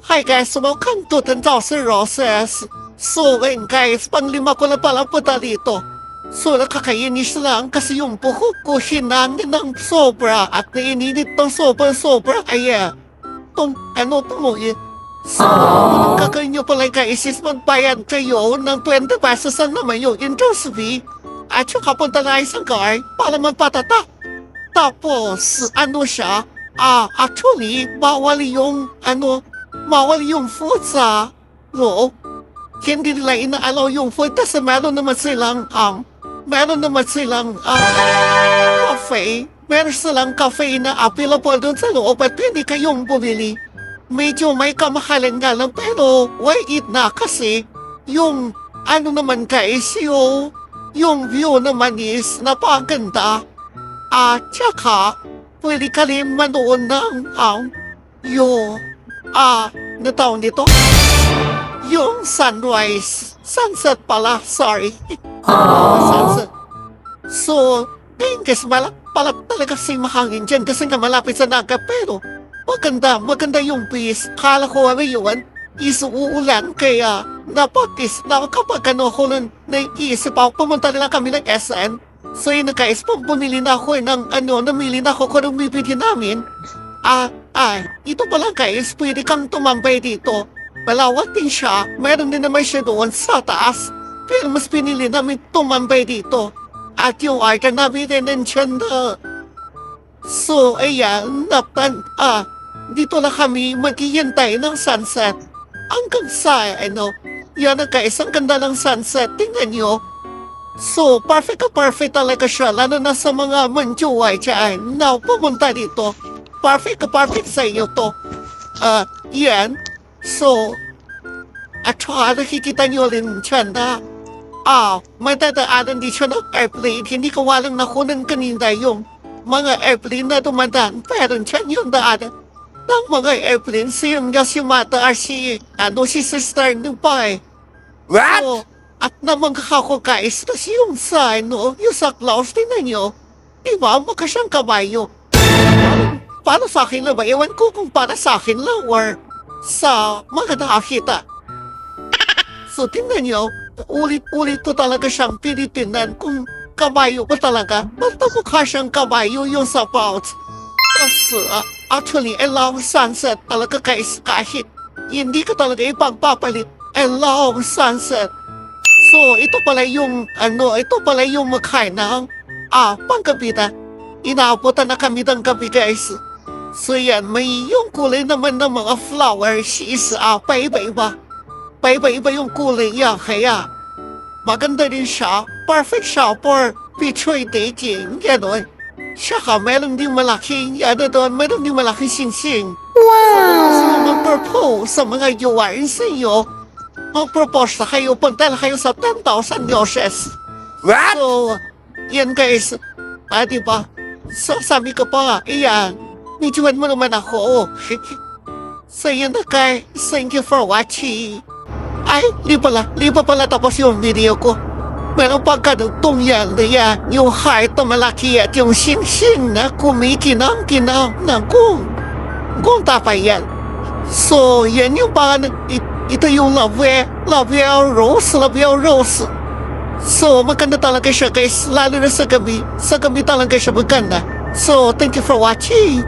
Hi guys, welcome to 10,000 Roses. So ngayon guys, panglima ko na pala punta dito. So nakakainis lang kasi yung buhok ko hinangin ng sobra at naiinit ng sobra kaya tumuyin. So, ang gagawin nyo pala guys is magbayad kayo ng 20 pesos lang naman yung interest fee at saka punta na isang car para magpatata. Tapos, siya, actually, bawal yung food sa loob. Hindi nila inaalaw yung food kasi meron naman silang cafe. Meron silang cafe na available doon sa loob at pwede kayong bumili. Medyo may kamahalan nga lang pero worth it na kasi yung naman guys, yung view naman is napaganda. At saka, pwede ka rin manood ng natawag dito? Yung sunset pala, sorry. Sunset. So, ngayon kasi pala talaga si mahangin dyan kasi nga malapit sa Naga pero maganda yung peace. Kala ko yun is uulan kaya kapag ako naiisip ako, pumunta na lang kami ng SM. So yun na guys, bumili na ako namili na ako kung anong bibili namin. Ito pala guys, pwede kang tumambay dito. Malawak din siya, meron din naman siya doon sa taas. Pero mas pinili namin tumambay dito. At yung order namin rin nandiyan na. So ayan, dito na kami maghihintay ng sunset. Hanggang sa yan na guys, ang ganda ng sunset, tingnan nyo. So, perfect talaga siya, lalo na sa mga manjuway dyan. Now, pumunta dito. Perfect sa iyo to. Yan. So, at saka nakikita nyo rin dyan na, may dadaanan din siya ng airplane. Hindi ko walang nakunan kanina yung mga airplane na dumadaan. Pero dyan yung daanan ng mga airplane. Si yung Yashimata, si sister ng pai. What? So, at naman ako guys, kasi yung sa clouds, tingnan nyo, diba, mukha siyang kabayo. Para sa akin lang ba? Ewan ko kung para sa akin lang or sa mga nakakita. So, tingnan nyo, ulit ko talaga siyang pinitinan kung kabayo ba talaga. Basta mukha siyang kabayo yung sa clouds. Kasi, actually, I love sunset talaga guys, kahit hindi ka talaga ipagpapalit. I love sunset. So, ito pala yung makain ng panggabi na. Inaabutan na kami ng gabi guys. So yan, may yung kulay naman ng mga flowers is paiba-iba. Paiba-iba yung kulay niya, kaya maganda din siya. Perfect siya for picture taking, gano'n. Saka meron din malaking, meron din malaking singsing. Wow! So, mag-propose sa mga yuwain sa iyo, mag-propose na kayo, punta na kayo sa 10,000 Roses. What? So, yan guys, diba? So, sabi ko pa, medyoan mo naman ako. So, yan na guys, thank you for watching. Di pa pala tapos yung video ko. Meron pa ganitong yan, yung heart na malaki at yung sing-sing na kumikinang na kung tapay yan. So, yan yung ito yung Lavelle Rose. So, maganda talaga siya guys, lalo na sa gabi. Sa gabi talaga siya maganda. So, thank you for watching.